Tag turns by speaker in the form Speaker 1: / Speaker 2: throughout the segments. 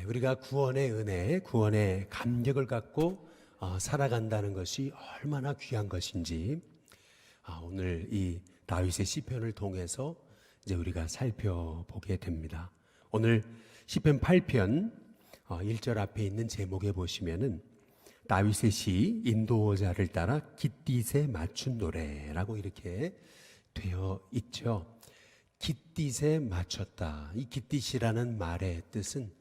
Speaker 1: 우리가 구원의 은혜, 구원의 감격을 갖고 살아간다는 것이 얼마나 귀한 것인지 오늘 이 다윗의 시편을 통해서 이제 우리가 살펴보게 됩니다. 오늘 시편 8편 1절 앞에 있는 제목에 보시면은 다윗의 시 인도자를 따라 깃딧에 맞춘 노래라고 이렇게 되어 있죠. 깃딧에 맞췄다. 이 깃딧이라는 말의 뜻은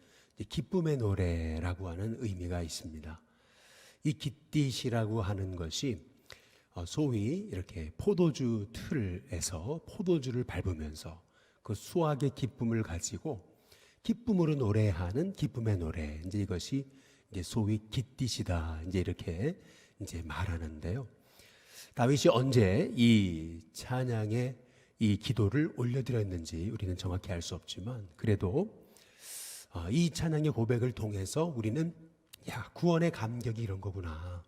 Speaker 1: 기쁨의 노래라고 하는 의미가 있습니다. 이 깃딧이라고 하는 것이 소위 이렇게 포도주 틀에서 포도주를 밟으면서 그 수확의 기쁨을 가지고 기쁨으로 노래하는 기쁨의 노래. 이제 이것이 이제 소위 깃딧이다. 이제 이렇게 이제 말하는데요. 다윗이 언제 이 찬양의 이 기도를 올려드렸는지 우리는 정확히 알 수 없지만 그래도 이 찬양의 고백을 통해서 우리는 구원의 감격이 이런 거구나.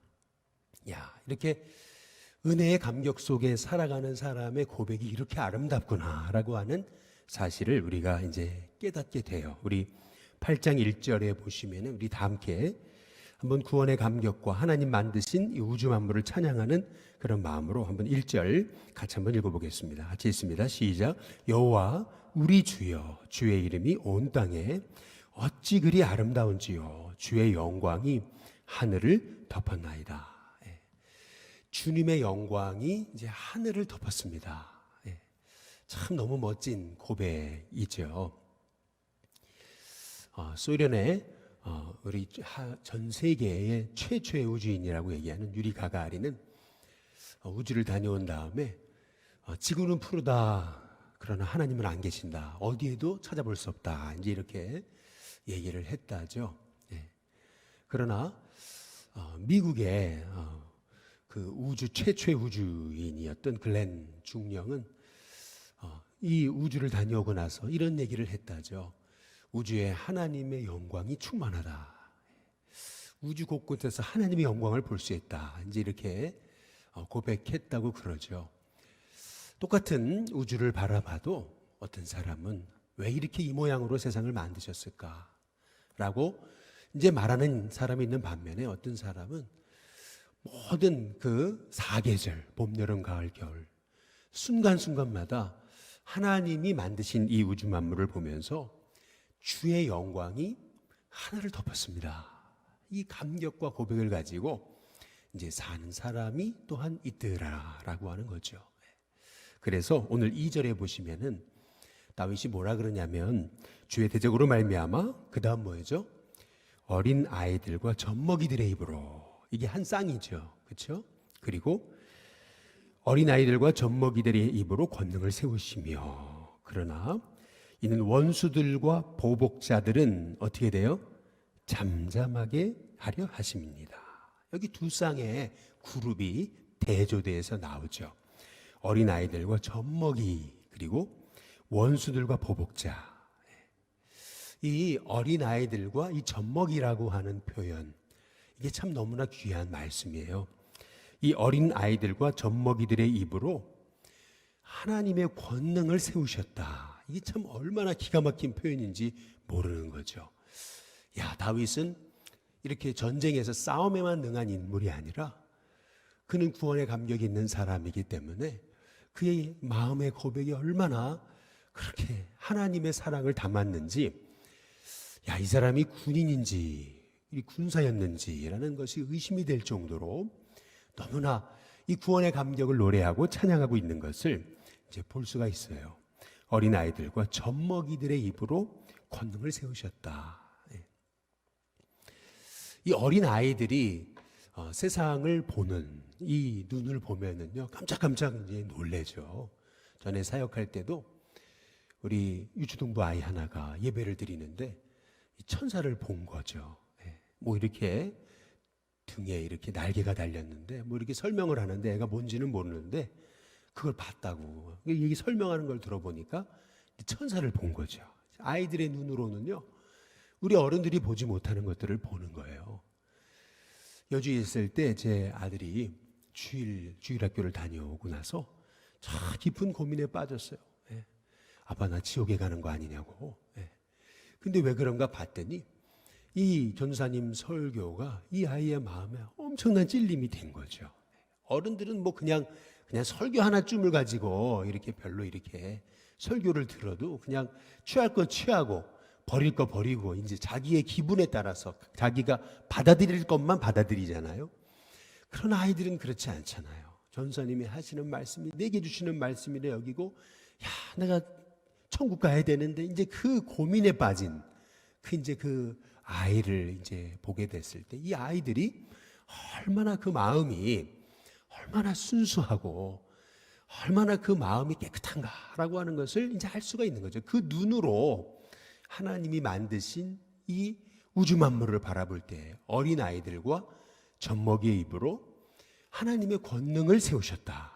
Speaker 1: 이렇게 은혜의 감격 속에 살아가는 사람의 고백이 이렇게 아름답구나라고 하는 사실을 우리가 이제 깨닫게 돼요. 우리 8장 1절에 보시면은 우리 다 함께 한번 구원의 감격과 하나님 만드신 이 우주 만물을 찬양하는 그런 마음으로 한번 1절 같이 한번 읽어보겠습니다. 같이 읽습니다. 시작. 여호와 우리 주여, 주의 이름이 온 땅에 어찌 그리 아름다운지요, 주의 영광이 하늘을 덮었나이다. 주님의 영광이 이제 하늘을 덮었습니다. 참 너무 멋진 고백이죠. 소련의 우리 전 세계의 최초의 우주인이라고 얘기하는 유리 가가린은 우주를 다녀온 다음에 지구는 푸르다. 그러나 하나님은 안 계신다. 어디에도 찾아볼 수 없다. 이제 이렇게 얘기를 했다죠. 그러나 미국의 그 우주 최초의 우주인이었던 글렌 중령은 이 우주를 다녀오고 나서 이런 얘기를 했다죠. 우주에 하나님의 영광이 충만하다. 우주 곳곳에서 하나님의 영광을 볼 수 있다. 이제 이렇게 고백했다고 그러죠. 똑같은 우주를 바라봐도 어떤 사람은 왜 이렇게 이 모양으로 세상을 만드셨을까? 라고 이제 말하는 사람이 있는 반면에 어떤 사람은 모든 그 사계절, 봄, 여름, 가을, 겨울 순간순간마다 하나님이 만드신 이 우주 만물을 보면서 주의 영광이 하늘을 덮었습니다. 이 감격과 고백을 가지고 이제 사는 사람이 또한 있더라라고 하는 거죠. 그래서 오늘 2절에 보시면은 다윗이 뭐라 그러냐면 주의 대적으로 말미암아 그 다음 뭐죠? 어린 아이들과 젖먹이들의 입으로. 이게 한 쌍이죠. 그렇죠? 그리고 어린 아이들과 젖먹이들의 입으로 권능을 세우시며 그러나 이는 원수들과 보복자들은 어떻게 돼요? 잠잠하게 하려 하심입니다. 여기 두 쌍의 그룹이 대조돼서 나오죠. 어린 아이들과 젖먹이 그리고 원수들과 보복자. 이 어린 아이들과 이 젖먹이라고 하는 표현 이게 참 너무나 귀한 말씀이에요. 이 어린 아이들과 젖먹이들의 입으로 하나님의 권능을 세우셨다. 이게 참 얼마나 기가 막힌 표현인지 모르는 거죠. 다윗은 이렇게 전쟁에서 싸움에만 능한 인물이 아니라 그는 구원의 감격이 있는 사람이기 때문에 그의 마음의 고백이 얼마나 그렇게 하나님의 사랑을 담았는지 이 사람이 군인인지 군사였는지라는 것이 의심이 될 정도로 너무나 이 구원의 감격을 노래하고 찬양하고 있는 것을 이제 볼 수가 있어요. 어린 아이들과 젖먹이들의 입으로 권능을 세우셨다. 이 어린 아이들이 세상을 보는 이 눈을 보면은요 깜짝깜짝 이제 놀래죠. 전에 사역할 때도 우리 유초등부 아이 하나가 예배를 드리는데 이 천사를 본 거죠. 뭐 이렇게 등에 이렇게 날개가 달렸는데 뭐 이렇게 설명을 하는데 애가 뭔지는 모르는데 그걸 봤다고. 이게 설명하는 걸 들어보니까 천사를 본 거죠. 아이들의 눈으로는요 우리 어른들이 보지 못하는 것들을 보는 거예요. 여주에 있을 때 제 아들이 주일학교를 다녀오고 나서 참 깊은 고민에 빠졌어요. 아빠 나 지옥에 가는 거 아니냐고. 근데 왜 그런가 봤더니 이 전도사님 설교가 이 아이의 마음에 엄청난 찔림이 된 거죠. 어른들은 뭐 그냥 설교 하나쯤을 가지고 이렇게 별로 이렇게 설교를 들어도 그냥 취할 거 취하고 버릴 거 버리고 이제 자기의 기분에 따라서 자기가 받아들일 것만 받아들이잖아요. 그런 아이들은 그렇지 않잖아요. 전도사님이 하시는 말씀이 내게 주시는 말씀이라 여기고, 야, 내가 천국 가야 되는데 이제 그 고민에 빠진 그 아이를 이제 보게 됐을 때 이 아이들이 얼마나 그 마음이 얼마나 순수하고 얼마나 그 마음이 깨끗한가라고 하는 것을 이제 알 수가 있는 거죠. 그 눈으로 하나님이 만드신 이 우주 만물을 바라볼 때 어린 아이들과 젖먹이의 입으로 하나님의 권능을 세우셨다.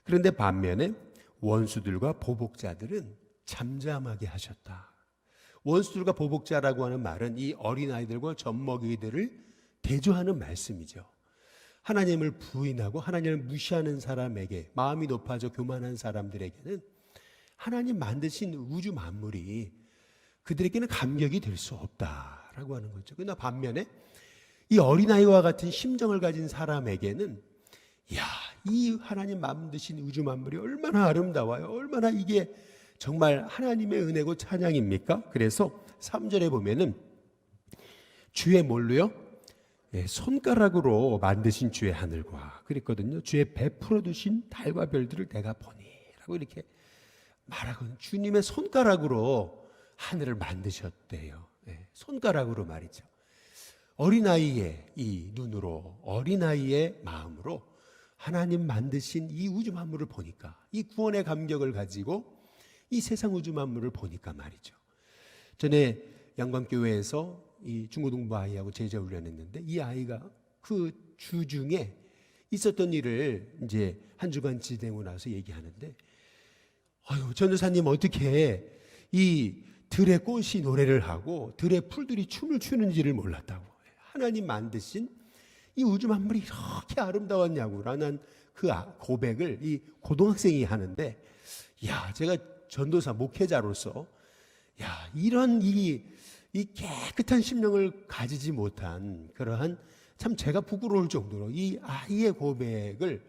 Speaker 1: 그런데 반면에 원수들과 보복자들은 잠잠하게 하셨다. 원수들과 보복자라고 하는 말은 이 어린아이들과 젖먹이들을 대조하는 말씀이죠. 하나님을 부인하고 하나님을 무시하는 사람에게, 마음이 높아져 교만한 사람들에게는 하나님 만드신 우주 만물이 그들에게는 감격이 될 수 없다라고 하는 거죠. 그러나 반면에 이 어린아이와 같은 심정을 가진 사람에게는, 야, 이 하나님 만드신 우주 만물이 얼마나 아름다워요. 얼마나 이게 정말 하나님의 은혜고 찬양입니까? 그래서 3절에 보면은 주의 뭘로요? 손가락으로 만드신 주의 하늘과 그랬거든요. 주의 베풀어 두신 달과 별들을 내가 보니 라고 이렇게 말하거든요. 주님의 손가락으로 하늘을 만드셨대요. 손가락으로 말이죠. 어린아이의 이 눈으로, 어린아이의 마음으로 하나님 만드신 이 우주 만물을 보니까, 이 구원의 감격을 가지고 이 세상 우주 만물을 보니까 말이죠. 전에 양광교회에서 이 중고등부 아이하고 제자 훈련했는데 이 아이가 그 주중에 있었던 일을 이제 한 주간 지내고 나서 얘기하는데, 아유, 전도사님 어떻게 이 들의 꽃이 노래를 하고 들의 풀들이 춤을 추는지를 몰랐다고. 하나님 만드신 이 우주 만물이 이렇게 아름다웠냐고 라는 그 고백을 이 고등학생이 하는데, 야, 제가 전도사 목회자로서 야, 이런 이 깨끗한 심령을 가지지 못한 그러한, 참 제가 부끄러울 정도로 이 아이의 고백을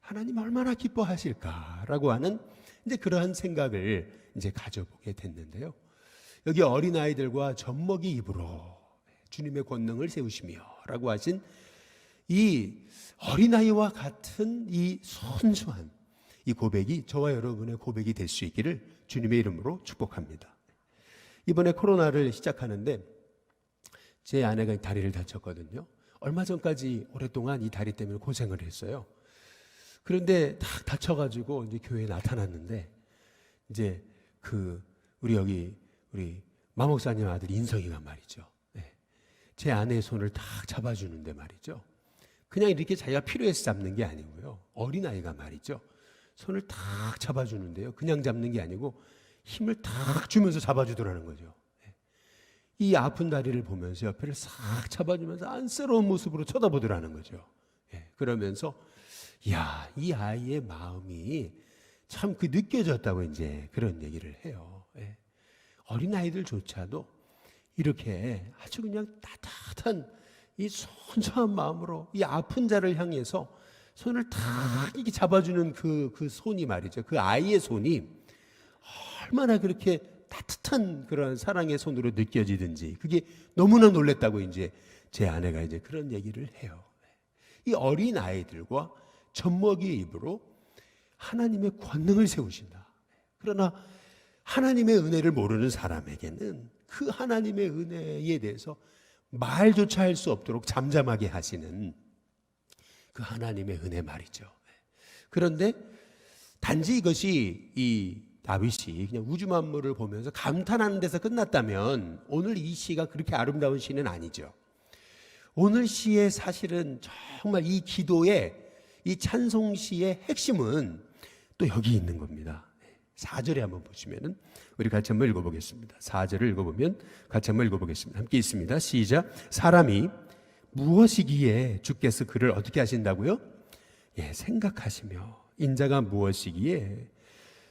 Speaker 1: 하나님 얼마나 기뻐하실까라고 하는 이제 그러한 생각을 이제 가져보게 됐는데요. 여기 어린아이들과 젖먹이 입으로 주님의 권능을 세우시며라고 하신 이 어린아이와 같은 이 순수한 이 고백이 저와 여러분의 고백이 될 수 있기를 주님의 이름으로 축복합니다. 이번에 코로나를 시작하는데 제 아내가 다리를 다쳤거든요. 얼마 전까지 오랫동안 이 다리 때문에 고생을 했어요. 그런데 딱 다쳐가지고 이제 교회에 나타났는데, 이제 우리 마목사님 아들 인성이가 말이죠. 제 아내의 손을 딱 잡아주는데 말이죠. 그냥 이렇게 자기가 필요해서 잡는 게 아니고요. 어린아이가 말이죠. 손을 딱 잡아주는데요. 그냥 잡는 게 아니고 힘을 딱 주면서 잡아주더라는 거죠. 이 아픈 다리를 보면서 옆에를 싹 잡아주면서 안쓰러운 모습으로 쳐다보더라는 거죠. 그러면서 야, 이 아이의 마음이 참 느껴졌다고 이제 그런 얘기를 해요. 어린아이들조차도 이렇게 아주 그냥 따뜻한 이 순수한 마음으로 이 아픈 자를 향해서 손을 탁 이렇게 잡아주는 그 손이 말이죠. 그 아이의 손이 얼마나 그렇게 따뜻한 그런 사랑의 손으로 느껴지든지 그게 너무나 놀랬다고 이제 제 아내가 이제 그런 얘기를 해요. 이 어린 아이들과 젖먹이의 입으로 하나님의 권능을 세우신다. 그러나 하나님의 은혜를 모르는 사람에게는 그 하나님의 은혜에 대해서 말조차 할 수 없도록 잠잠하게 하시는 그 하나님의 은혜 말이죠. 그런데 단지 이것이 이 다윗이 그냥 우주 만물을 보면서 감탄하는 데서 끝났다면 오늘 이 시가 그렇게 아름다운 시는 아니죠. 오늘 시의 사실은 정말 이 기도의 이 찬송시의 핵심은 또 여기 있는 겁니다. 4절에 한번 보시면은 우리 같이 한번 읽어보겠습니다. 4절을 읽어보면 같이 한번 읽어보겠습니다. 함께 있습니다. 시작. 사람이 무엇이기에 주께서 그를 어떻게 하신다고요? 생각하시며. 인자가 무엇이기에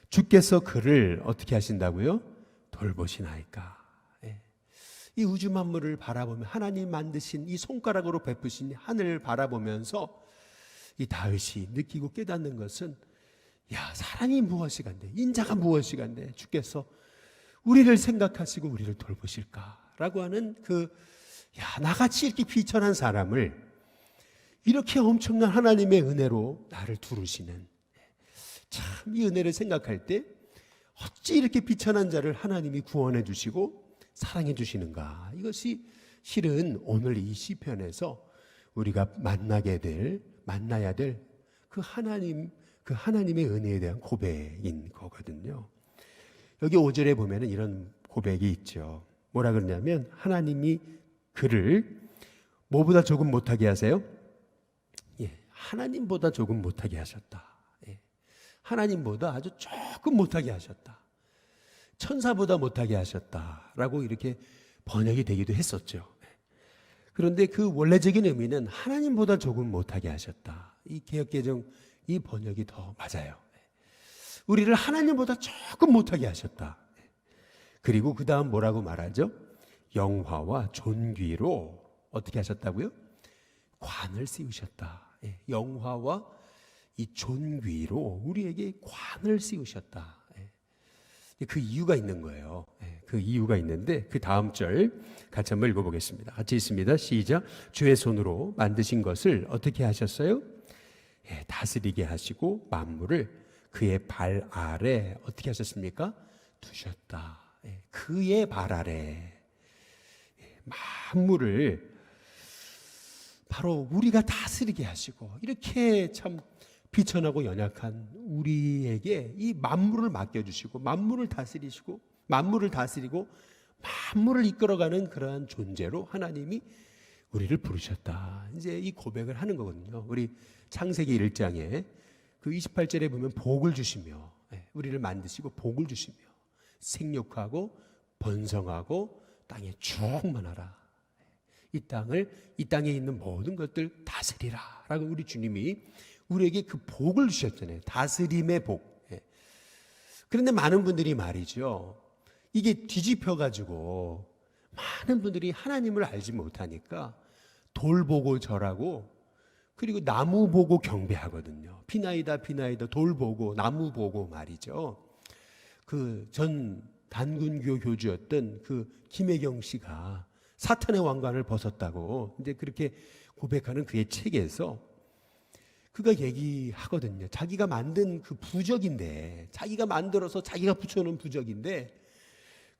Speaker 1: 주께서 그를 어떻게 하신다고요? 돌보시나이까. 이 우주 만물을 바라보며 하나님 만드신 이 손가락으로 베푸신 하늘을 바라보면서 이 다윗이 느끼고 깨닫는 것은, 야, 사랑이 무엇이간데, 인자가 무엇이간데 주께서 우리를 생각하시고 우리를 돌보실까라고 하는 나같이 이렇게 비천한 사람을 이렇게 엄청난 하나님의 은혜로 나를 두르시는, 참 이 은혜를 생각할 때 어찌 이렇게 비천한 자를 하나님이 구원해 주시고 사랑해 주시는가. 이것이 실은 오늘 이 시편에서 우리가 만나야 될 그 하나님의 은혜에 대한 고백인 거거든요. 여기 5절에 보면은 이런 고백이 있죠. 뭐라 그러냐면, 하나님이 그를 뭐보다 조금 못하게 하세요? 하나님보다 조금 못하게 하셨다. 하나님보다 아주 조금 못하게 하셨다. 천사보다 못하게 하셨다라고 이렇게 번역이 되기도 했었죠. 그런데 그 원래적인 의미는 하나님보다 조금 못하게 하셨다. 이 개역개정 이 번역이 더 맞아요. 우리를 하나님보다 조금 못하게 하셨다. 그리고 그 다음 뭐라고 말하죠? 영화와 존귀로 어떻게 하셨다고요? 관을 씌우셨다. 영화와 이 존귀로 우리에게 관을 씌우셨다. 그 이유가 있는 거예요. 그 이유가 있는데 그 다음 절 같이 한번 읽어보겠습니다. 같이 있습니다. 시작. 주의 손으로 만드신 것을 어떻게 하셨어요? 다스리게 하시고 만물을 그의 발 아래 어떻게 하셨습니까? 두셨다. 그의 발 아래 만물을 바로 우리가 다스리게 하시고, 이렇게 참 비천하고 연약한 우리에게 이 만물을 맡겨주시고 만물을 다스리시고 만물을 다스리고 만물을 이끌어가는 그러한 존재로 하나님이 우리를 부르셨다. 이제 이 고백을 하는 거거든요. 우리 창세기 1장에 그 28절에 보면 복을 주시며 우리를 만드시고 복을 주시며 생육하고 번성하고 땅에 충만하라. 이 땅에 있는 모든 것들 다스리라 라고 우리 주님이 우리에게 그 복을 주셨잖아요. 다스림의 복. 그런데 많은 분들이 말이죠, 이게 뒤집혀가지고 많은 분들이 하나님을 알지 못하니까 돌 보고 절하고, 그리고 나무 보고 경배하거든요. 비나이다 비나이다 돌 보고 나무 보고 말이죠. 그 전 단군교 교주였던 그 김혜경 씨가 사탄의 왕관을 벗었다고 이제 그렇게 고백하는 그의 책에서 그가 얘기하거든요. 자기가 만든 그 부적인데, 자기가 만들어서 자기가 붙여놓은 부적인데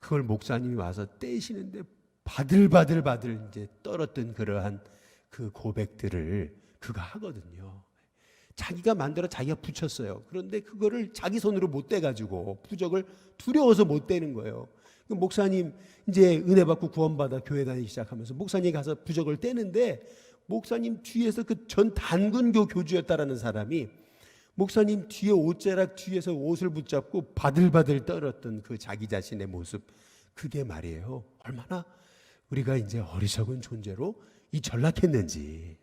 Speaker 1: 그걸 목사님이 와서 떼시는데 바들바들 이제 떨었던 그러한 그 고백들을 그가 하거든요. 자기가 만들어 자기가 붙였어요. 그런데 그거를 자기 손으로 못 떼가지고 부적을 두려워서 못 떼는 거예요. 목사님 이제 은혜 받고 구원받아 교회 다니기 시작하면서 목사님이 가서 부적을 떼는데, 목사님 뒤에서 그 전 단군교 교주였다라는 사람이 목사님 뒤에 옷자락 뒤에서 옷을 붙잡고 바들바들 떨었던 그 자기 자신의 모습, 그게 말이에요. 얼마나 우리가 이제 어리석은 존재로 이 전락했는지,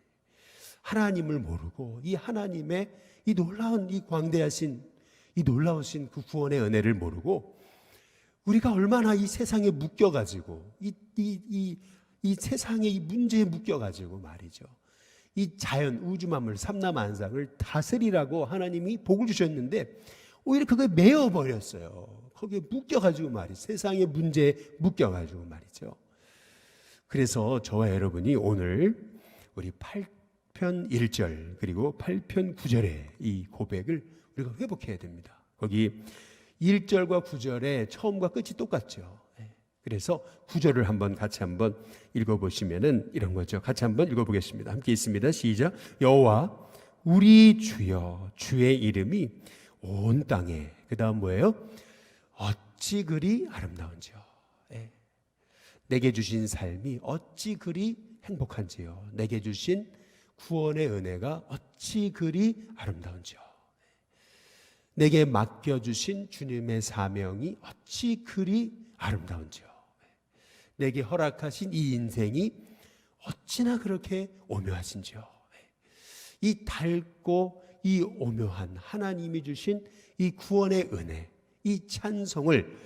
Speaker 1: 하나님을 모르고 이 하나님의 이 놀라운 이 광대하신 이 놀라우신 그 구원의 은혜를 모르고 우리가 얼마나 이 세상에 묶여가지고 이 세상의 이 문제에 묶여가지고 말이죠, 이 자연 우주 만물 삼라만상을 다스리라고 하나님이 복을 주셨는데 오히려 그거에 매여 버렸어요. 거기에 묶여가지고 말이죠. 세상의 문제에 묶여가지고 말이죠. 그래서 저와 여러분이 오늘 우리 8편 1절 그리고 8편 9절의 이 고백을 우리가 회복해야 됩니다. 거기 1절과 9절의 처음과 끝이 똑같죠. 그래서 9절을 같이 한번 읽어보시면은 이런 거죠. 같이 한번 읽어보겠습니다. 함께 있습니다. 시작. 여호와 우리 주여, 주의 이름이 온 땅에, 그 다음 뭐예요? 어찌 그리 아름다운지요. 내게 주신 삶이 어찌 그리 행복한지요. 내게 주신 구원의 은혜가 어찌 그리 아름다운지요. 내게 맡겨주신 주님의 사명이 어찌 그리 아름다운지요. 내게 허락하신 이 인생이 어찌나 그렇게 오묘하신지요. 이 달고 이 오묘한 하나님이 주신 이 구원의 은혜, 이 찬송을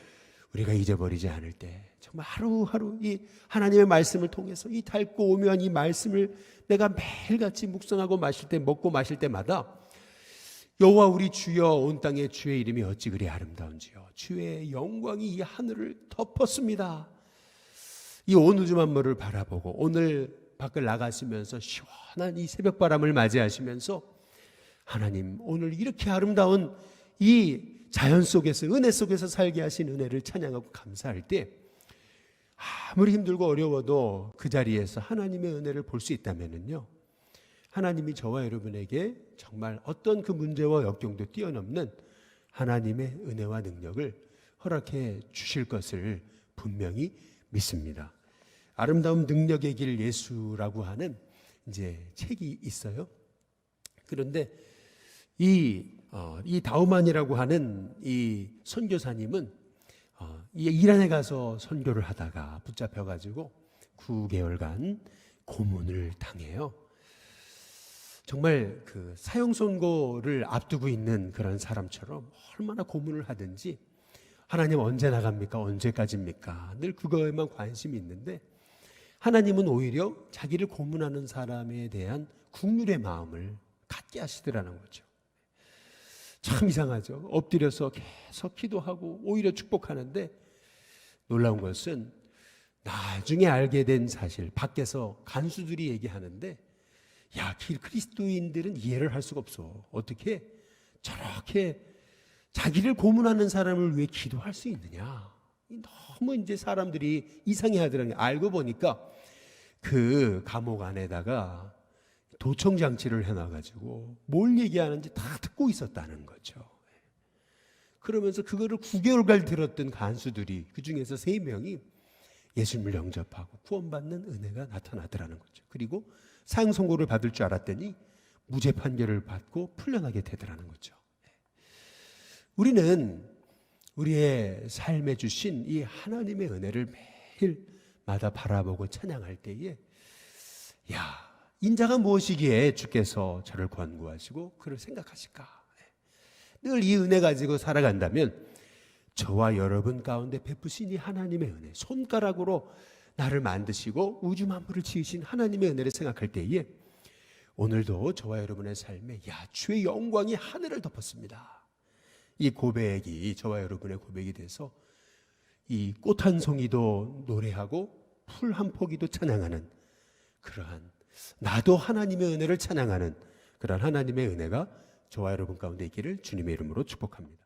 Speaker 1: 우리가 잊어버리지 않을 때 정말 하루하루 이 하나님의 말씀을 통해서 이 닳고 오묘한 이 말씀을 내가 매일같이 묵상하고 마실 때, 먹고 마실 때마다 여호와 우리 주여 온 땅의 주의 이름이 어찌 그리 아름다운지요, 주의 영광이 이 하늘을 덮었습니다. 이 온 우주 만물을 바라보고 오늘 밖을 나가시면서 시원한 이 새벽바람을 맞이하시면서 하나님 오늘 이렇게 아름다운 이 자연 속에서 은혜 속에서 살게 하신 은혜를 찬양하고 감사할 때 아무리 힘들고 어려워도 그 자리에서 하나님의 은혜를 볼 수 있다면요, 하나님이 저와 여러분에게 정말 어떤 그 문제와 역경도 뛰어넘는 하나님의 은혜와 능력을 허락해 주실 것을 분명히 믿습니다. 아름다운 능력의 길 예수라고 하는 이제 책이 있어요. 그런데 이 다우만이라고 하는 이 선교사님은 이 이란에 가서 선교를 하다가 붙잡혀가지고 9개월간 고문을 당해요. 정말 그 사형 선고를 앞두고 있는 그런 사람처럼 얼마나 고문을 하든지 하나님 언제 나갑니까? 언제까지입니까? 늘 그거에만 관심이 있는데 하나님은 오히려 자기를 고문하는 사람에 대한 국률의 마음을 갖게 하시더라는 거죠. 참 이상하죠. 엎드려서 계속 기도하고 오히려 축복하는데 놀라운 것은 나중에 알게 된 사실, 밖에서 간수들이 얘기하는데 야, 그리스도인들은 이해를 할 수가 없어. 어떻게 저렇게 자기를 고문하는 사람을 위해 기도할 수 있느냐. 너무 이제 사람들이 이상해 하더라고요. 알고 보니까 그 감옥 안에다가 도청장치를 해놔가지고 뭘 얘기하는지 다 듣고 있었다는 거죠. 그러면서 그거를 9개월간 들었던 간수들이 그 중에서 3명이 예수님을 영접하고 구원받는 은혜가 나타나더라는 거죠. 그리고 사형 선고를 받을 줄 알았더니 무죄 판결을 받고 풀려나게 되더라는 거죠. 우리는 우리의 삶에 주신 이 하나님의 은혜를 매일마다 바라보고 찬양할 때에 야, 인자가 무엇이기에 주께서 저를 권고하시고 그를 생각하실까? 늘 이 은혜 가지고 살아간다면 저와 여러분 가운데 베푸신 이 하나님의 은혜, 손가락으로 나를 만드시고 우주 만물을 지으신 하나님의 은혜를 생각할 때에 오늘도 저와 여러분의 삶에 야, 주의 영광이 하늘을 덮었습니다. 이 고백이 저와 여러분의 고백이 돼서 이 꽃 한 송이도 노래하고 풀 한 포기도 찬양하는 그러한, 나도 하나님의 은혜를 찬양하는 그러한 하나님의 은혜가 저와 여러분 가운데 있기를 주님의 이름으로 축복합니다.